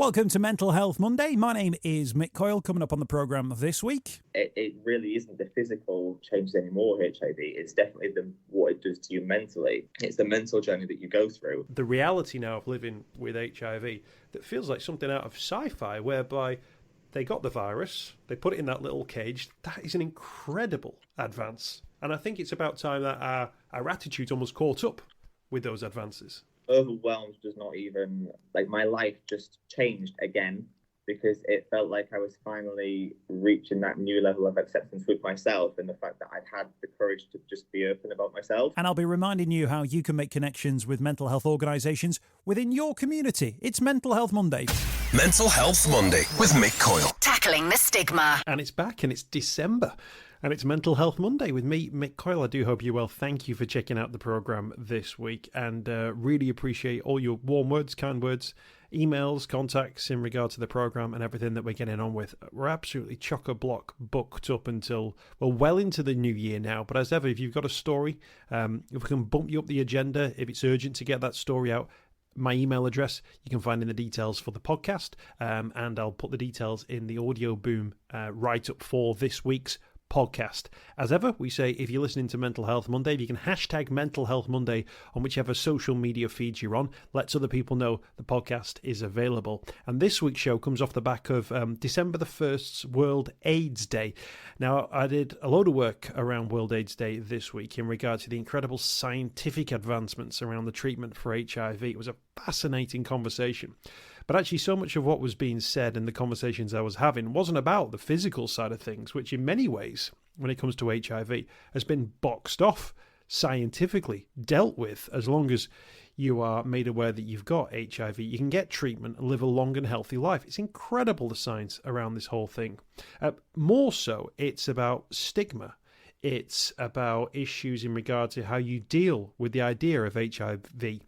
Welcome to Mental Health Monday. My name is Mick Coyle. Coming up on the programme this week. It really isn't the physical changes anymore, HIV. It's definitely what it does to you mentally. It's the mental journey that you go through. The reality now of living with HIV that feels like something out of sci-fi, whereby they got the virus, they put it in that little cage. That is an incredible advance. And I think it's about time that our attitude's almost caught up with those advances. Overwhelmed does not even, my life just changed again because it felt like I was finally reaching that new level of acceptance with myself and the fact that I'd had the courage to just be open about myself. And I'll be reminding you how you can make connections with mental health organisations within your community. It's Mental Health Monday. Mental Health Monday with Mick Coyle. Tackling the stigma. And it's back and it's December. And it's Mental Health Monday with me, Mick Coyle. I do hope you're well. Thank you for checking out the programme this week and really appreciate all your warm words, kind words, emails, contacts in regard to the programme and everything that we're getting on with. We're absolutely chock-a-block booked up until, well into the new year now. But as ever, if you've got a story, if we can bump you up the agenda, if it's urgent to get that story out, my email address you can find in the details for the podcast, and I'll put the details in the audio boom write-up for this week's podcast. As ever, we say if you're listening to Mental Health Monday, you can hashtag Mental Health Monday on whichever social media feeds you're on. Lets other people know the podcast is available. And this week's show comes off the back of December the 1st's World AIDS Day. Now, I did a load of work around World AIDS Day this week in regard to the incredible scientific advancements around the treatment for HIV. It was a fascinating conversation. But actually, so much of what was being said in the conversations I was having wasn't about the physical side of things, which in many ways, when it comes to HIV, has been boxed off scientifically, dealt with. As long as you are made aware that you've got HIV, you can get treatment and live a long and healthy life. It's incredible, the science around this whole thing. More so, it's about stigma. It's about issues in regard to how you deal with the idea of HIV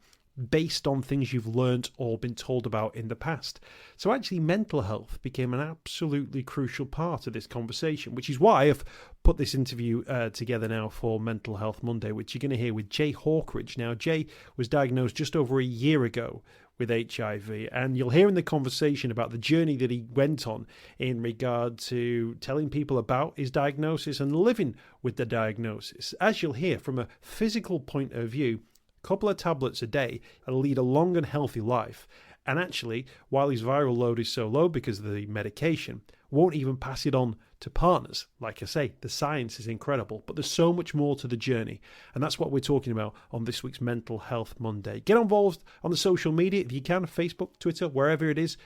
based on things you've learnt or been told about in the past. So actually mental health became an absolutely crucial part of this conversation, which is why I've put this interview together now for Mental Health Monday, which you're going to hear with Jay Hawkridge. Now, Jay was diagnosed just over a year ago with HIV, and you'll hear in the conversation about the journey that he went on in regard to telling people about his diagnosis and living with the diagnosis. As you'll hear from a physical point of view, couple of tablets a day and lead a long and healthy life. And actually, while his viral load is so low because of the medication, won't even pass it on to partners. Like I say, the science is incredible, but there's so much more to the journey. And that's what we're talking about on this week's Mental Health Monday. Get involved on the social media if you can, Facebook, Twitter, wherever it is.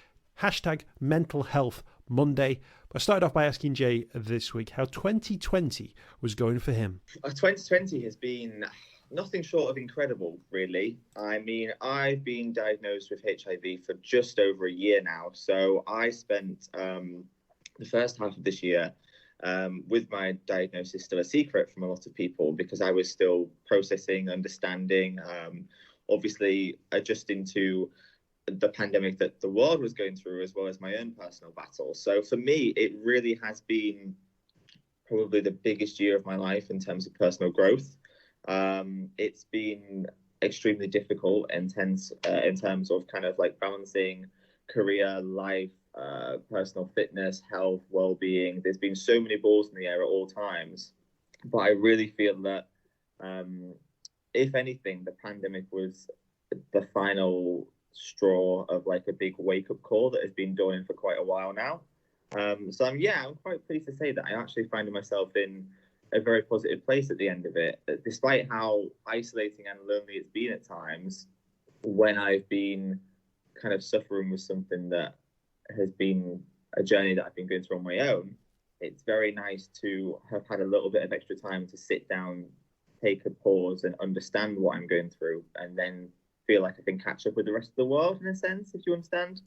Hashtag Mental Health Monday. I started off by asking Jay this week how 2020 was going for him. 2020 has been nothing short of incredible, really. I mean, I've been diagnosed with HIV for just over a year now. So I spent the first half of this year with my diagnosis still a secret from a lot of people because I was still processing, understanding, obviously adjusting to the pandemic that the world was going through, as well as my own personal battle. So for me, it really has been probably the biggest year of my life in terms of personal growth. It's been extremely difficult and tense in terms of kind of like balancing career, life, personal fitness, health, well-being. There's been so many balls in the air at all times. But I really feel that, if anything, the pandemic was the final straw of like a big wake-up call that has been going for quite a while now. So I'm quite pleased to say that I'm actually finding myself in a very positive place at the end of it, despite how isolating and lonely it's been at times when I've been kind of suffering with something that has been a journey that I've been going through on my own. It's very nice to have had a little bit of extra time to sit down, take a pause and understand what I'm going through, and then feel like I can catch up with the rest of the world in a sense, if you understand.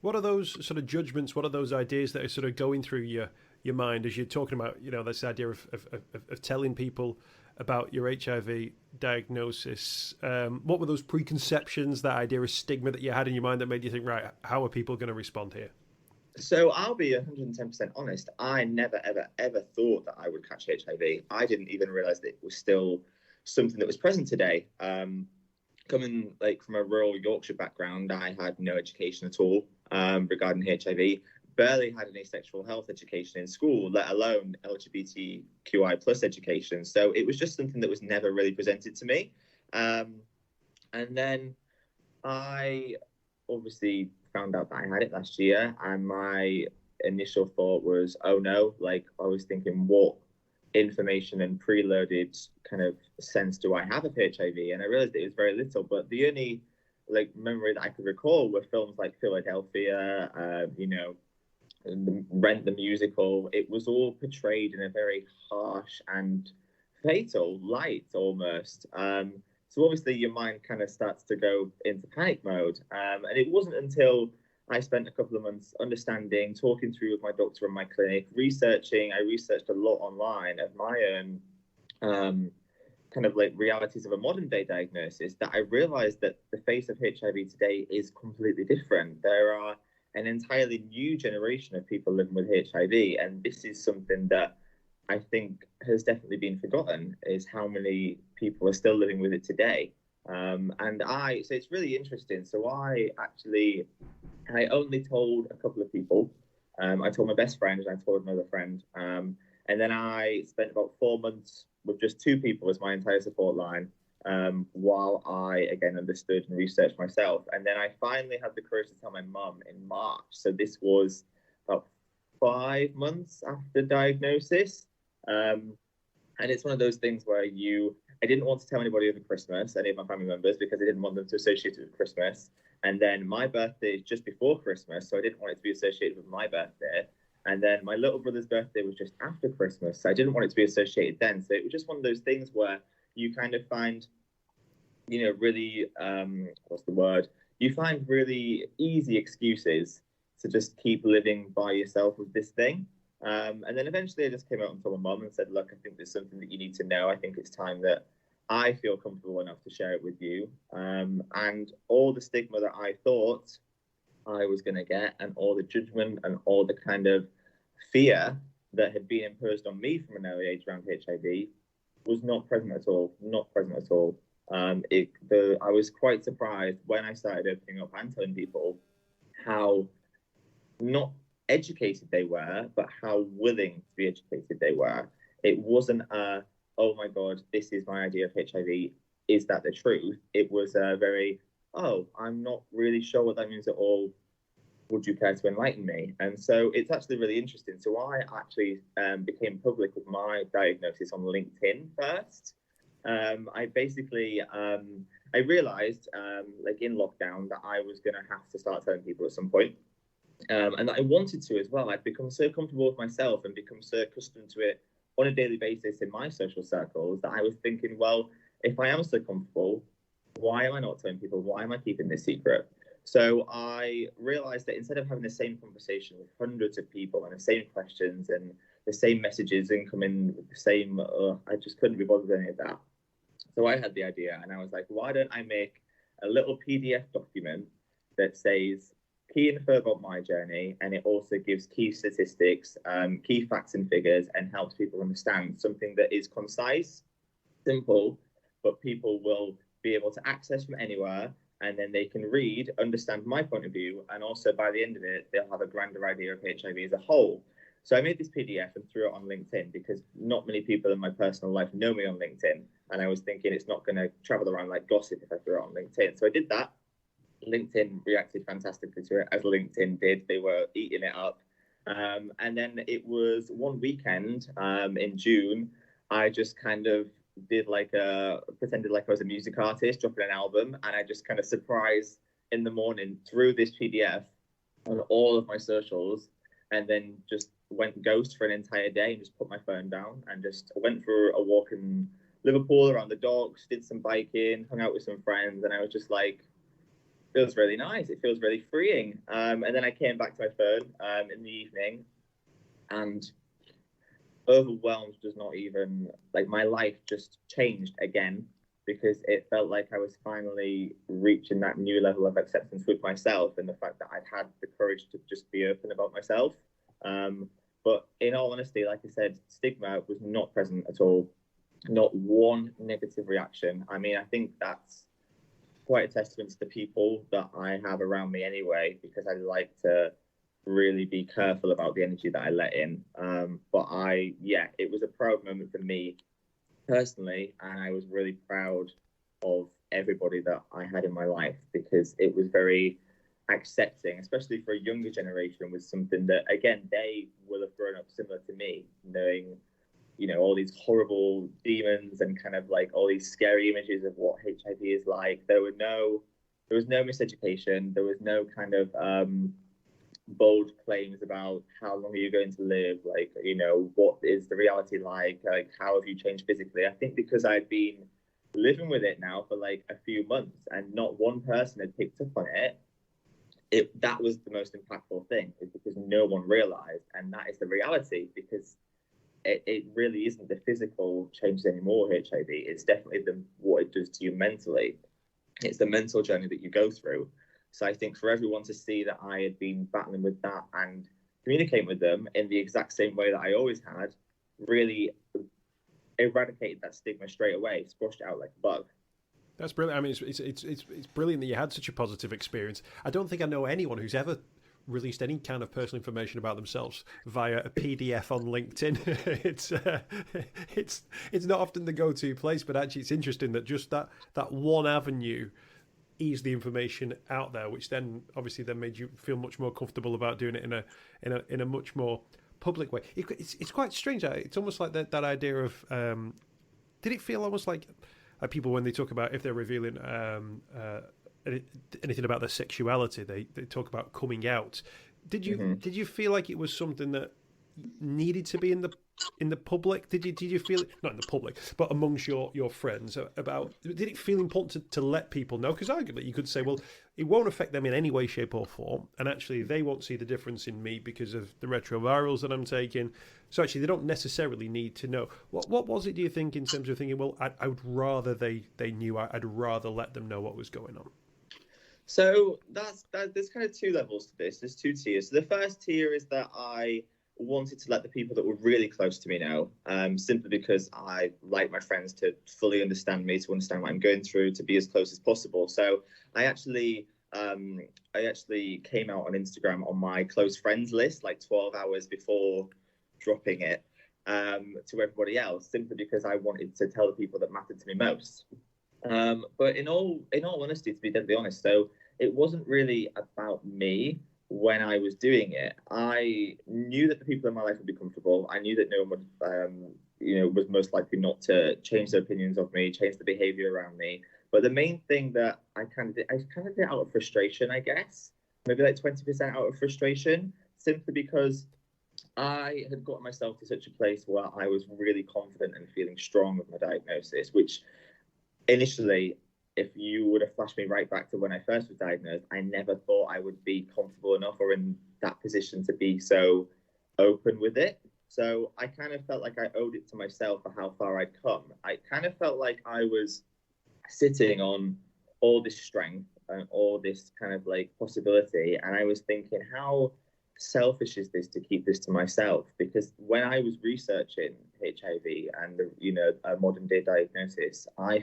What are those sort of judgments? What are those ideas that are sort of going through your mind as you're talking about, this idea of telling people about your HIV diagnosis? What were those preconceptions, that idea of stigma that you had in your mind that made you think, right, how are people going to respond here? So I'll be 110% honest. I never, ever, ever thought that I would catch HIV. I didn't even realize that it was still something that was present today. coming like from a rural Yorkshire background, I had no education at all regarding HIV. Barely had any sexual health education in school, let alone LGBTQI plus education. So it was just something that was never really presented to me. And then I obviously found out that I had it last year, and my initial thought was, oh no, like I was thinking, what information and preloaded kind of sense do I have of HIV? And I realized it was very little, but the only like memory that I could recall were films like Philadelphia, Rent the musical. It was all portrayed in a very harsh and fatal light almost. So obviously your mind kind of starts to go into panic mode. And it wasn't until I spent a couple of months understanding, talking through with my doctor and my clinic, researching. I researched a lot online of my own kind of like realities of a modern day diagnosis, that I realized that the face of HIV today is completely different. There are an entirely new generation of people living with HIV, and this is something that I think has definitely been forgotten, is how many people are still living with it today. So it's really interesting. So I only told a couple of people. I told my best friend and I told another friend. And then I spent about 4 months with just two people as my entire support line, while I, again, understood and researched myself. And then I finally had the courage to tell my mum in March. So this was about 5 months after diagnosis. And it's one of those things where I didn't want to tell anybody over Christmas, any of my family members, because I didn't want them to associate it with Christmas. And then my birthday is just before Christmas, so I didn't want it to be associated with my birthday. And then my little brother's birthday was just after Christmas, so I didn't want it to be associated then. So it was just one of those things where you kind of find, really, You find really easy excuses to just keep living by yourself with this thing. And then eventually I just came out and told my mum and said, look, I think there's something that you need to know. I think it's time that I feel comfortable enough to share it with you. And all the stigma that I thought I was going to get, and all the judgment and all the kind of fear that had been imposed on me from an early age around HIV was not present at all. Not present at all. I was quite surprised when I started opening up and telling people how not educated they were, but how willing to be educated they were. It wasn't oh my God, this is my idea of HIV. Is that the truth? It was a very, oh, I'm not really sure what that means at all. Would you care to enlighten me? And so it's actually really interesting. So I actually became public with my diagnosis on LinkedIn first. I basically, I realized like in lockdown that I was going to have to start telling people at some point. And I wanted to as well. I'd become so comfortable with myself and become so accustomed to it on a daily basis in my social circles that I was thinking, well, if I am so comfortable, why am I not telling people? Why am I keeping this secret? So I realized that instead of having the same conversation with hundreds of people and the same questions and the same messages incoming with the same, I just couldn't be bothered with any of that. So I had the idea and I was like, why don't I make a little PDF document that says key info about my journey, and it also gives key statistics, key facts and figures, and helps people understand something that is concise, simple, but people will be able to access from anywhere, and then they can read, understand my point of view, and also by the end of it, they'll have a grander idea of HIV as a whole. So I made this PDF and threw it on LinkedIn because not many people in my personal life know me on LinkedIn, and I was thinking it's not going to travel around like gossip if I threw it on LinkedIn. So I did that. LinkedIn reacted fantastically to it, as LinkedIn did. They were eating it up. And then it was one weekend in June, I just kind of pretended like I was a music artist dropping an album, and I just kind of surprised in the morning threw this PDF on all of my socials, and then just went ghost for an entire day and just put my phone down and just went for a walk in Liverpool around the docks, did some biking, hung out with some friends, and I was just like, feels really nice. It feels really freeing. And then I came back to my phone in the evening, and overwhelmed does not even, like, my life just changed again, because it felt like I was finally reaching that new level of acceptance with myself, and the fact that I'd had the courage to just be open about myself. But in all honesty, like I said, stigma was not present at all. Not one negative reaction. I mean, I think that's quite a testament to the people that I have around me anyway, because I like to really be careful about the energy that I let in. But it was a proud moment for me personally, and I was really proud of everybody that I had in my life, because it was very accepting, especially for a younger generation, was something that, again, they will have grown up similar to me, knowing, all these horrible demons and kind of like all these scary images of what HIV is like. There was no miseducation. There was no kind of bold claims about how long are you going to live, like, what is the reality like how have you changed physically. I think because I'd been living with it now for like a few months and not one person had picked up on it, that was the most impactful thing, is because no one realized. And that is the reality, because it really isn't the physical changes anymore, HIV. It's definitely what it does to you mentally. It's the mental journey that you go through. So I think for everyone to see that I had been battling with that and communicating with them in the exact same way that I always had, really eradicated that stigma straight away, squashed it out like a bug. That's brilliant. I mean, it's brilliant that you had such a positive experience. I don't think I know anyone who's ever released any kind of personal information about themselves via a PDF on LinkedIn. It's not often the go-to place, but actually it's interesting that just that one avenue eased the information out there, which then obviously made you feel much more comfortable about doing it in a much more public way. It's quite strange. It's almost like that idea of did it feel almost like people, when they talk about if they're revealing anything about their sexuality, they talk about coming out. Did you feel like it was something that needed to be in the public? Did you feel it, not in the public, but amongst your friends, about, did it feel important to let people know? Because arguably you could say, well, it won't affect them in any way, shape or form, and actually they won't see the difference in me because of the retrovirals that I'm taking. So actually they don't necessarily need to know. What was it, do you think, in terms of thinking, well, I would rather they knew, I'd rather let them know what was going on? So there's kind of two levels to this. There's two tiers. So the first tier is that I wanted to let the people that were really close to me know, simply because I like my friends to fully understand me, to understand what I'm going through, to be as close as possible. So I actually came out on Instagram on my close friends list like 12 hours before dropping it to everybody else, simply because I wanted to tell the people that mattered to me most. But in all honesty, to be deadly honest, so it wasn't really about me. When I was doing it, I knew that the people in my life would be comfortable. I knew that no one would, was most likely not to change their opinions of me, change the behavior around me. But the main thing that I kind of did out of frustration, I guess, maybe like 20% out of frustration, simply because I had gotten myself to such a place where I was really confident and feeling strong with my diagnosis, which initially, if you would have flashed me right back to when I first was diagnosed, I never thought I would be comfortable enough or in that position to be so open with it. So I kind of felt like I owed it to myself for how far I'd come. I kind of felt like I was sitting on all this strength and all this kind of like possibility. And I was thinking, how selfish is this to keep this to myself? Because when I was researching HIV and, a modern day diagnosis, I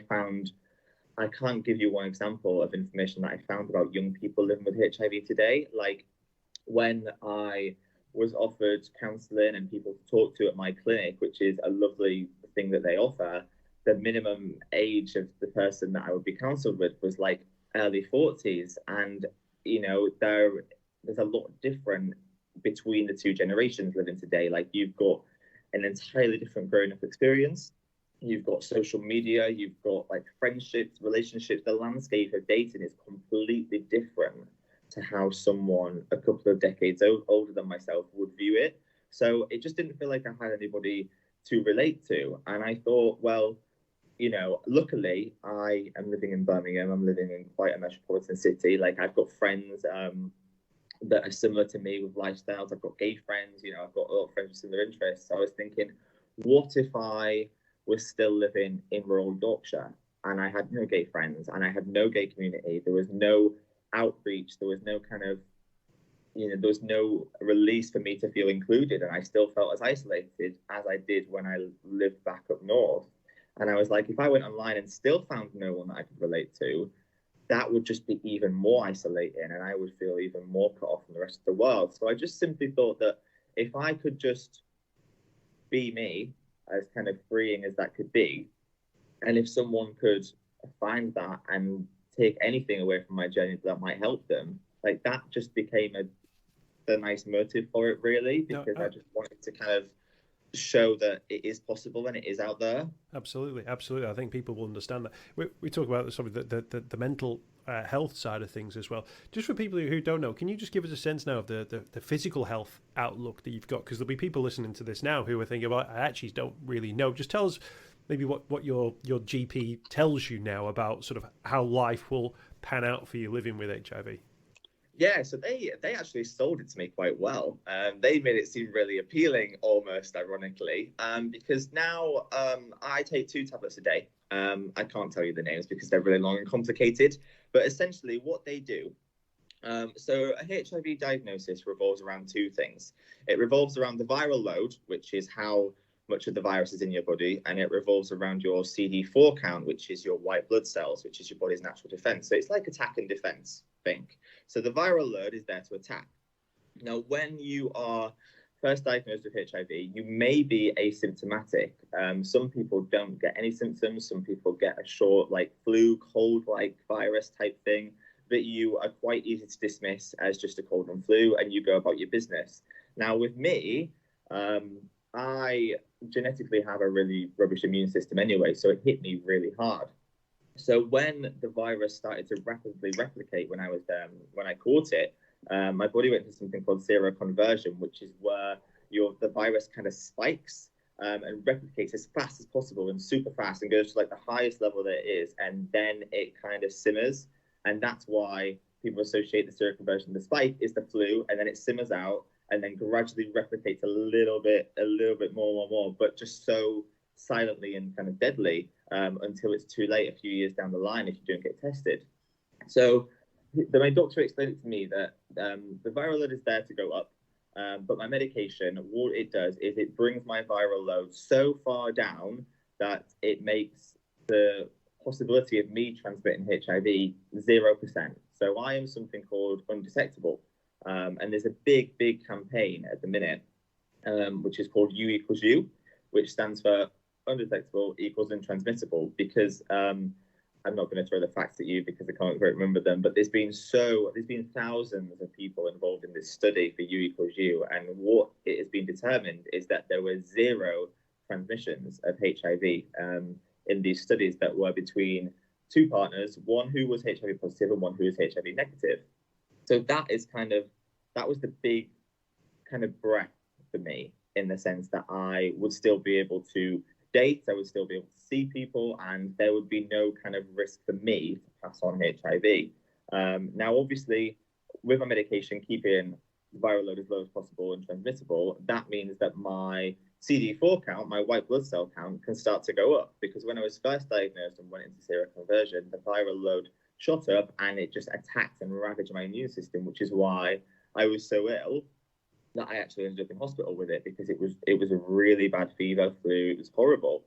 can't give you one example of information that I found about young people living with HIV today. Like when I was offered counselling and people to talk to at my clinic, which is a lovely thing that they offer, the minimum age of the person that I would be counselled with was like early 40s. And, there's a lot different between the two generations living today. Like you've got an entirely different growing up experience. You've got social media, you've got like friendships, relationships. The landscape of dating is completely different to how someone a couple of decades older than myself would view it. So it just didn't feel like I had anybody to relate to. And I thought, well, luckily I am living in Birmingham. I'm living in quite a metropolitan city. Like I've got friends that are similar to me with lifestyles. I've got gay friends, I've got a lot of friends with similar interests. So I was thinking, what if I was still living in rural Yorkshire and I had no gay friends and I had no gay community? There was no outreach. There was no kind of, there was no release for me to feel included. And I still felt as isolated as I did when I lived back up north. And I was like, if I went online and still found no one that I could relate to, that would just be even more isolating, and I would feel even more cut off from the rest of the world. So I just simply thought that if I could just be me, as kind of freeing as that could be, and if someone could find that and take anything away from my journey that might help them, like that just became the nice motive for it, really, because I just wanted to kind of show that it is possible and it is out there. Absolutely. I think people will understand that. We talk about sort of the mental health side of things as well. Just for people who don't know, can you just give us a sense now of the physical health outlook that you've got? Because there'll be people listening to this now who are thinking, well, I actually don't really know. Just tell us maybe what your GP tells you now about sort of how life will pan out for you living with HIV. Yeah, so they actually sold it to me quite well. They made it seem really appealing, almost ironically, because now I take 2 tablets a day. I can't tell you the names because they're really long and complicated, but essentially what they do, so a HIV diagnosis revolves around 2 things. It revolves around the viral load, which is how much of the virus is in your body, and it revolves around your CD4 count, which is your white blood cells, which is your body's natural defense. So it's like attack and defense, think. So the viral load is there to attack. Now, when you are first diagnosed with HIV, you may be asymptomatic. Some people don't get any symptoms. Some people get a short, like flu, cold-like virus type thing that you are quite easy to dismiss as just a cold and flu, and you go about your business. Now, with me, I genetically have a really rubbish immune system anyway, so it hit me really hard. So when the virus started to rapidly replicate when I caught it, my body went into something called seroconversion, which is where the virus kind of spikes and replicates as fast as possible and super fast and goes to like the highest level that it is, and then it kind of simmers. And that's why people associate the seroconversion. The spike is the flu, and then it simmers out and then gradually replicates a little bit more, but just so silently and kind of deadly until it's too late a few years down the line if you don't get tested. So my doctor explained it to me that the viral load is there to go up, but my medication, what it does is it brings my viral load so far down that it makes the possibility of me transmitting HIV 0%. So I am something called undetectable. And there's a big campaign at the minute, which is called U equals U, which stands for undetectable equals untransmittable, because I'm not going to throw the facts at you because I can't quite remember them, but there's been thousands of people involved in this study for U equals U, and what it has been determined is that there were 0 transmissions of HIV in these studies that were between 2 partners, one who was HIV positive and one who was HIV negative. So that was the big kind of breath for me, in the sense that I would still be able to date, I would still be able to see people, and there would be no kind of risk for me to pass on HIV. Now, obviously, with my medication, keeping the viral load as low as possible and transmissible, that means that my CD4 count, my white blood cell count, can start to go up, because when I was first diagnosed and went into seroconversion, the viral load shot up and it just attacked and ravaged my immune system, which is why I was so ill that I actually ended up in hospital with it, because it was a really bad fever, flu. It was horrible.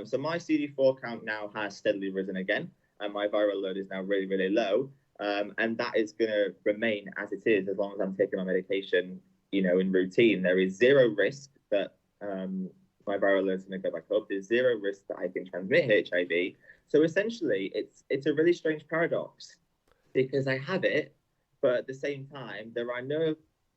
So my CD4 count now has steadily risen again, and my viral load is now really low. And that is going to remain as it is as long as I'm taking my medication, in routine. There is 0 risk that my viral load is going to go back up. There's 0 risk that I can transmit HIV. So essentially, it's a really strange paradox, because I have it, but at the same time, there are no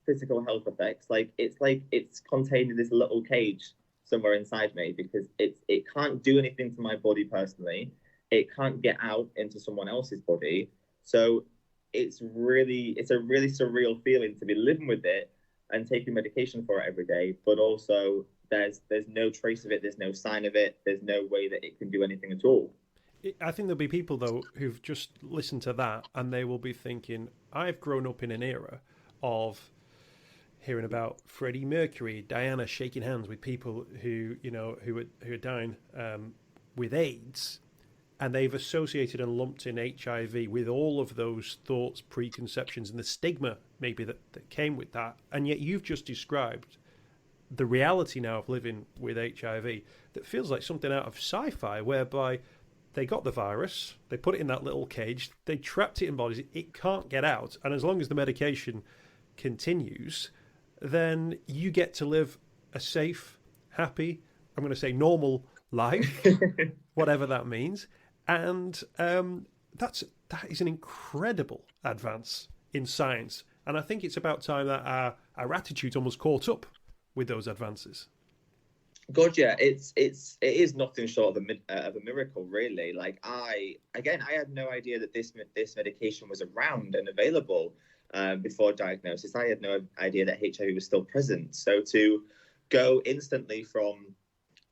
physical health effects. It's contained in this little cage somewhere inside me, because it can't do anything to my body personally. It can't get out into someone else's body. So it's a really surreal feeling to be living with it and taking medication for it every day, but also there's no trace of it, there's no sign of it, there's no way that it can do anything at all. I think there'll be people, though, who've just listened to that and they will be thinking, I've grown up in an era of hearing about Freddie Mercury, Diana shaking hands with people who are dying with AIDS, and they've associated and lumped in HIV with all of those thoughts, preconceptions, and the stigma maybe that came with that. And yet you've just described the reality now of living with HIV that feels like something out of sci-fi, whereby they got the virus, they put it in that little cage, they trapped it in bodies, it can't get out, and as long as the medication continues, then you get to live a safe, happy, I'm going to say normal life, whatever that means, and that is an incredible advance in science, and I think it's about time that our attitudes almost caught up with those advances. God, yeah, it is nothing short of a miracle, really. Like I had no idea that this medication was around and available before diagnosis. I had no idea that HIV was still present. So to go instantly from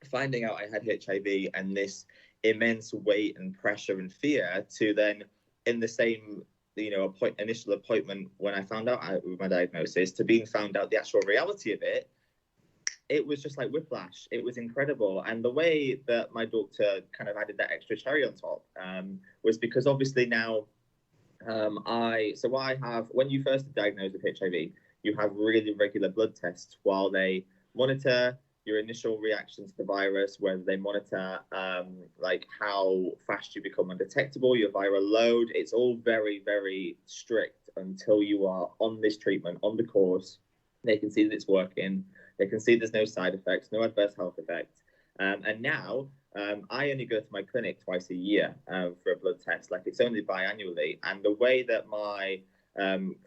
finding out I had HIV and this immense weight and pressure and fear to then in the same initial appointment when I found out with my diagnosis to being found out the actual reality of it. It was just like whiplash. It was incredible. And the way that my doctor kind of added that extra cherry on top was because obviously now I have, when you first are diagnosed with HIV, you have really regular blood tests while they monitor your initial reaction to the virus, whether they monitor like how fast you become undetectable, your viral load. It's all very, very strict until you are on this treatment, on the course. They can see that it's working. They can see there's no side effects, no adverse health effects. And now I only go to my clinic twice a year for a blood test. Like it's only biannually. And the way that my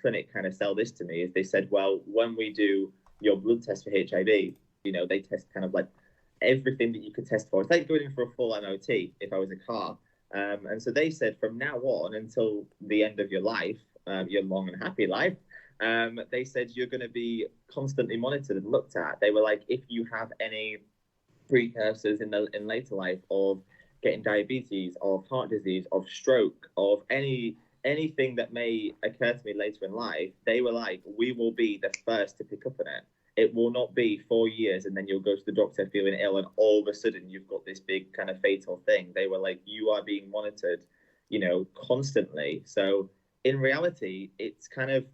clinic kind of sell this to me is they said, well, when we do your blood test for HIV, they test kind of like everything that you could test for. It's like going in for a full MOT if I was a car. And so they said from now on until the end of your life, your long and happy life, they said you're going to be constantly monitored and looked at. They were like, if you have any precursors in later life of getting diabetes, of heart disease, of stroke, of anything that may occur to me later in life, they were like, we will be the first to pick up on it. It will not be 4 years and then you'll go to the doctor feeling ill and all of a sudden you've got this big kind of fatal thing. They were like, you are being monitored, constantly. So in reality, it's kind of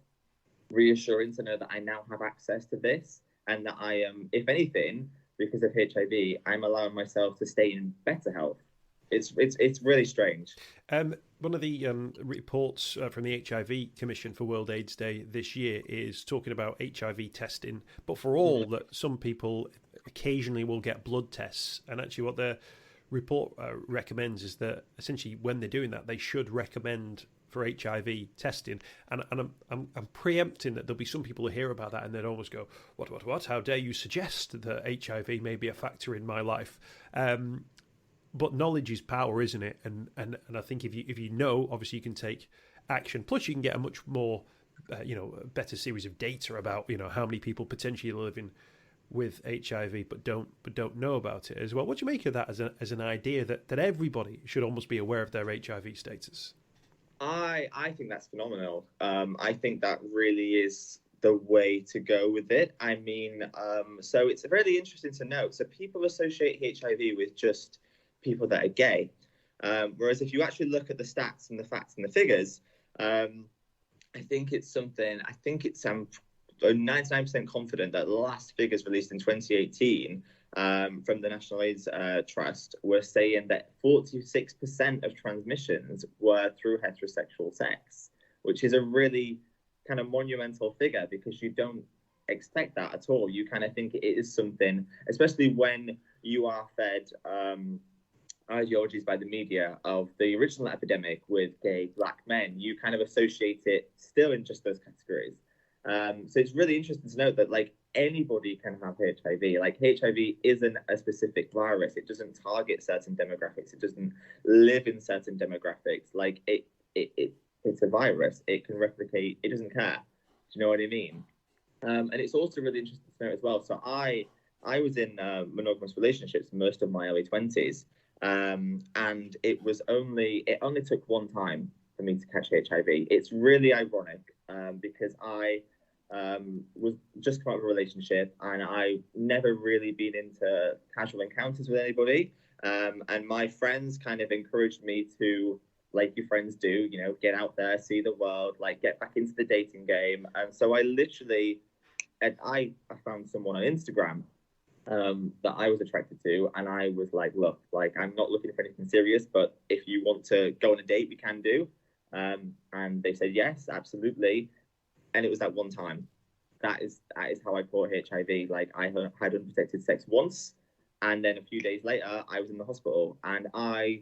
reassuring to know that I now have access to this and that I am, if anything, because of HIV, I'm allowing myself to stay in better health. It's really strange. One of the reports from the HIV Commission for World AIDS Day this year is talking about HIV testing, but for all that some people occasionally will get blood tests. And actually what the report recommends is that essentially when they're doing that, they should recommend for HIV testing, and I'm preempting that there'll be some people who hear about that and they'd always go, what? How dare you suggest that HIV may be a factor in my life? But knowledge is power, isn't it? And I think if you know, obviously you can take action. Plus, you can get a much more, better series of data about how many people potentially are living with HIV but don't know about it as well. What do you make of that as an idea that everybody should almost be aware of their HIV status? I think that's phenomenal. I think that really is the way to go with it. I mean, so it's really interesting to note. So people associate HIV with just people that are gay. Whereas if you actually look at the stats and the facts and the figures, I'm 99% confident that the last figures released in 2018 from the National AIDS Trust were saying that 46% of transmissions were through heterosexual sex, which is a really kind of monumental figure because you don't expect that at all. You kind of think it is something, especially when you are fed ideologies by the media of the original epidemic with gay black men. You kind of associate it still in just those categories. So it's really interesting to note that like anybody can have HIV. Like HIV isn't a specific virus. It doesn't target certain demographics. It doesn't live in certain demographics. Like it's a virus. It can replicate. It doesn't care. Do you know what I mean? And it's also really interesting to note as well. So I was in monogamous relationships most of my early 20s. And it only took one time for me to catch HIV. It's really ironic because I was just come out of a relationship and I never really been into casual encounters with anybody. And my friends kind of encouraged me to, like your friends do, get out there, see the world, like get back into the dating game. And so I found someone on Instagram. that I was attracted to, and I was like, look, like I'm not looking for anything serious, but if you want to go on a date, we can do. And they said yes, absolutely. And it was that one time. That is how I caught HIV. Like I had unprotected sex once, and then a few days later, I was in the hospital, and I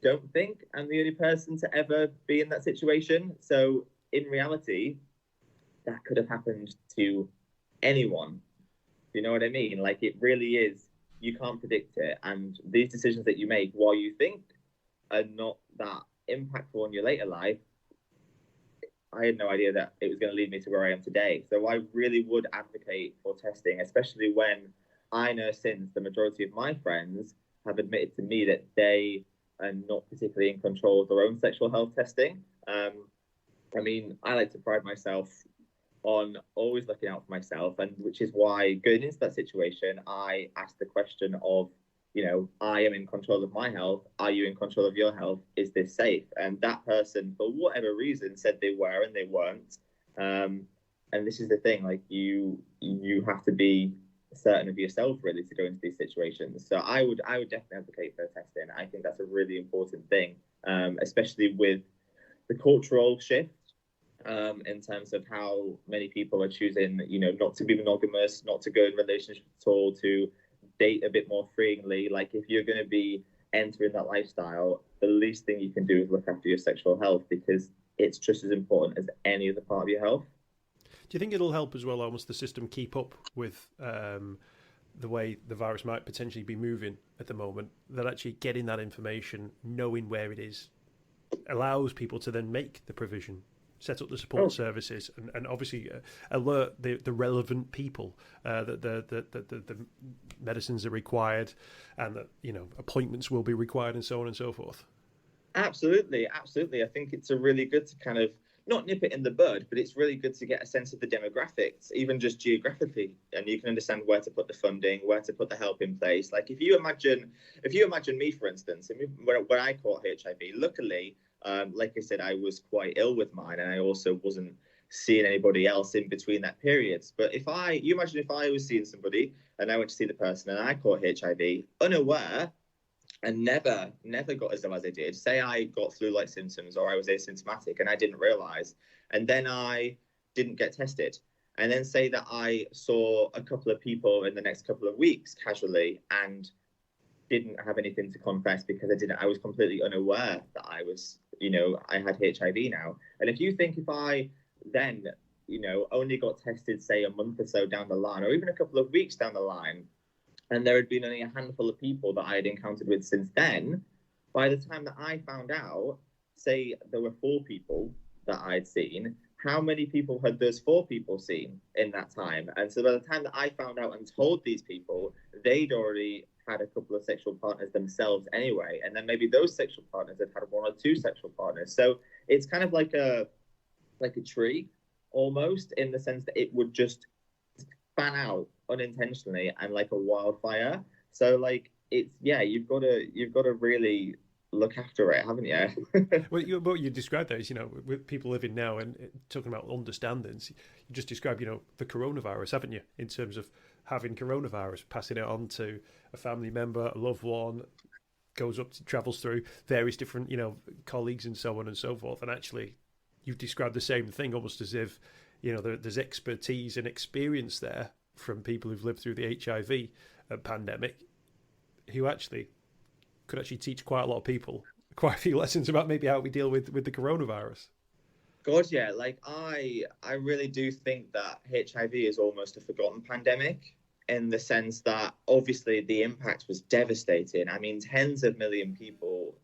don't think I'm the only person to ever be in that situation. So in reality, that could have happened to anyone. Do you know what I mean? Like it really is. You can't predict it, and these decisions that you make while you think are not that impactful on your later life, I had no idea that it was going to lead me to where I am today. So I really would advocate for testing, especially when I know since the majority of my friends have admitted to me that they are not particularly in control of their own sexual health testing. I mean, I like to pride myself on always looking out for myself, and which is why going into that situation, I asked the question of, you know, I am in control of my health. Are you in control of your health? Is this safe? And that person, for whatever reason, said they were and they weren't. And this is the thing, like you have to be certain of yourself really to go into these situations. So I would definitely advocate for testing. I think that's a really important thing, especially with the cultural shift in terms of how many people are choosing, you know, not to be monogamous, not to go in relationships at all, to date a bit more freely. Like if you're going to be entering that lifestyle, the least thing you can do is look after your sexual health, because it's just as important as any other part of your health. Do you think it'll help as well, almost the system keep up with the way the virus might potentially be moving at the moment, that actually getting that information, knowing where it is, allows people to then make the provision, set up the support services, and obviously alert the relevant people that the medicines are required, and that, you know, appointments will be required, and so on and so forth? Absolutely. I think it's a really good to kind of not nip it in the bud, but it's really good to get a sense of the demographics, even just geographically, and you can understand where to put the funding, where to put the help in place. Like if you imagine me, for instance, when I caught HIV, luckily, like I said, I was quite ill with mine, and I also wasn't seeing anybody else in between that period. But you imagine if I was seeing somebody and I went to see the person and I caught HIV unaware, and never got as ill as I did. Say I got flu-like symptoms, or I was asymptomatic and I didn't realize, and then I didn't get tested. And then say that I saw a couple of people in the next couple of weeks casually and didn't have anything to confess because I was completely unaware that I was, you know, I had HIV now. And if you think if I then, you know, only got tested, say a month or so down the line, or even a couple of weeks down the line, and there had been only a handful of people that I had encountered with since then, by the time that I found out, say there were 4 people that I'd seen, how many people had those 4 people seen in that time? And so by the time that I found out and told these people, they'd already had a couple of sexual partners themselves anyway. And then maybe those sexual partners had had 1 or 2 sexual partners. So it's kind of like a tree almost, in the sense that it would just fan out unintentionally and like a wildfire. So like it's, yeah, you've got to really look after it, haven't you? Well, what you described there is, you know, with people living now and talking about understandings, you just described, you know, the coronavirus, haven't you, in terms of having coronavirus, passing it on to a family member, a loved one, travels through various different, you know, colleagues and so on and so forth. And actually you've described the same thing, almost as if, you know, there's expertise and experience there from people who've lived through the HIV pandemic, who actually could actually teach quite a lot of people quite a few lessons about maybe how we deal with the coronavirus. God, yeah, like I really do think that HIV is almost a forgotten pandemic, in the sense that obviously the impact was devastating. I mean, tens of million people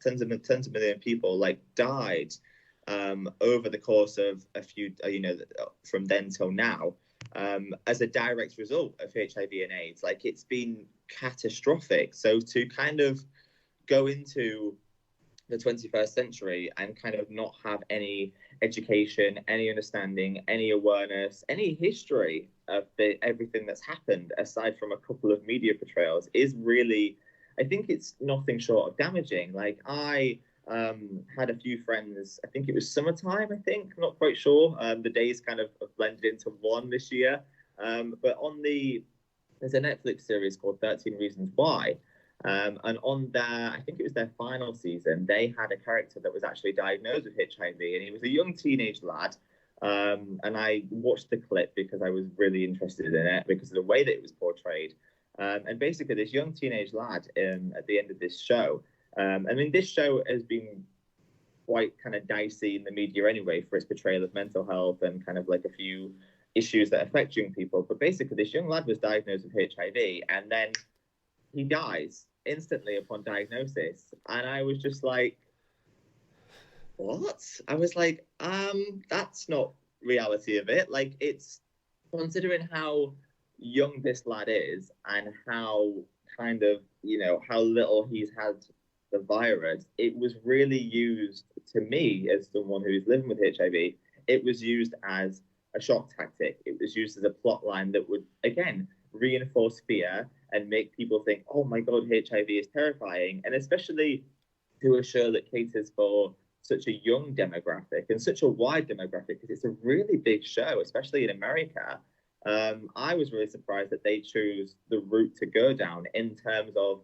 like died over the course of a few, you know, from then till now, as a direct result of HIV and AIDS. Like it's been catastrophic. So to kind of go into the 21st century and kind of not have any education, any understanding, any awareness, any history of everything that's happened, aside from a couple of media portrayals, is really, I think it's nothing short of damaging. Like I had a few friends, I think it was summertime, I'm not quite sure. The days kind of blended into one this year. But on the there's a Netflix series called 13 Reasons Why. And on their, I think it was their final season, they had a character that was actually diagnosed with HIV, and he was a young teenage lad. And I watched the clip because I was really interested in it because of the way that it was portrayed. And basically, this young teenage lad at the end of this show, I mean, this show has been quite kind of dicey in the media anyway for its portrayal of mental health and kind of like a few issues that affect young people. But basically, this young lad was diagnosed with HIV, and then he dies instantly upon diagnosis. And I was just like, what? I was like, that's not reality of it. Like, it's considering how young this lad is and how kind of, how little he's had the virus, it was really used, to me, as someone who's living with HIV, it was used as a shock tactic. It was used as a plot line that would, again, reinforce fear and make people think, oh my God, HIV is terrifying. And especially to a show that caters for such a young demographic and such a wide demographic, because it's a really big show, especially in America. I was really surprised that they chose the route to go down in terms of,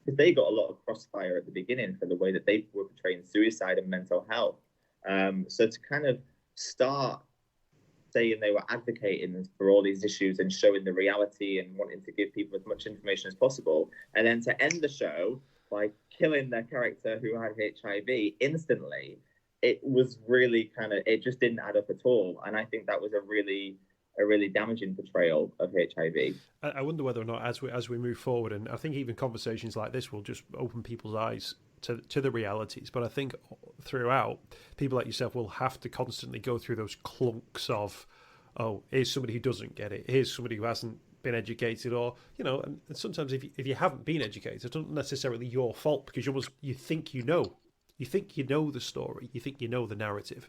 because they got a lot of crossfire at the beginning for the way that they were portraying suicide and mental health. So to kind of start saying they were advocating for all these issues and showing the reality and wanting to give people as much information as possible, and then to end the show by killing their character who had HIV instantly, it was really it just didn't add up at all. And I think that was a really damaging portrayal of HIV. I wonder whether or not, as we move forward, and I think even conversations like this will just open people's eyes to the realities. But I think throughout, people like yourself will have to constantly go through those clunks of, oh, here's somebody who doesn't get it, here's somebody who hasn't been educated, or and sometimes if you haven't been educated, it's not necessarily your fault, because you think you know the story, you think you know the narrative,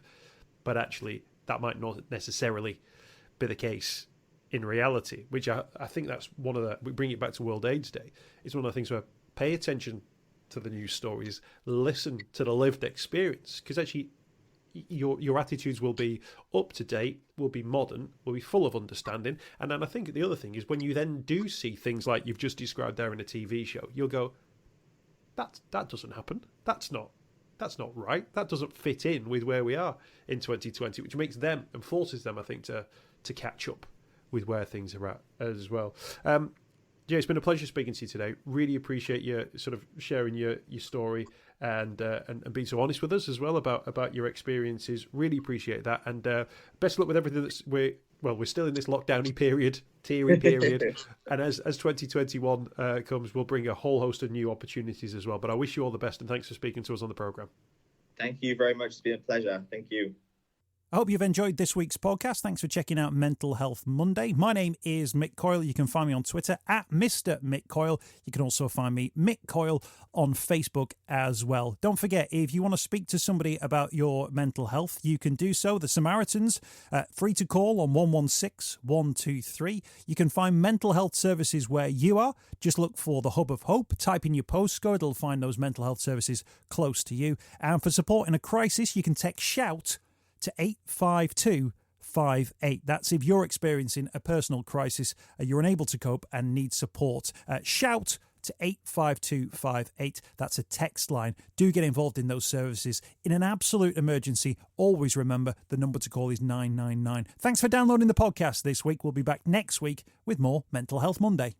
but actually that might not necessarily be the case in reality, which I think that's one of we bring it back to World AIDS Day. It's one of the things where pay attention to the news stories, listen to the lived experience, because actually your attitudes will be up to date, will be modern, will be full of understanding. And then I think the other thing is, when you then do see things like you've just described there in a TV show, you'll go, that doesn't happen, that's not right, that doesn't fit in with where we are in 2020, which makes them and forces them, I think, to catch up with where things are at as well. Jay, it's been a pleasure speaking to you today. Really appreciate you sort of sharing your story and being so honest with us as well about your experiences. Really appreciate that, and best of luck with everything we're still in this lockdowny period, teary period, and as 2021 comes, we'll bring a whole host of new opportunities as well. But I wish you all the best, and thanks for speaking to us on the programme. Thank you very much. It's been a pleasure. Thank you. I hope you've enjoyed this week's podcast. Thanks for checking out Mental Health Monday. My name is Mick Coyle. You can find me on Twitter at Mr. Mick Coyle. You can also find me, Mick Coyle, on Facebook as well. Don't forget, if you want to speak to somebody about your mental health, you can do so. The Samaritans, free to call on 116 123. You can find mental health services where you are. Just look for the Hub of Hope. Type in your postcode. It'll find those mental health services close to you. And for support in a crisis, you can text SHOUT to 85258. That's if you're experiencing a personal crisis, you're unable to cope and need support. Shout to 85258. That's a text line. Do get involved in those services. In an absolute emergency, always remember the number to call is 999. Thanks for downloading the podcast this week. We'll be back next week with more Mental Health Monday.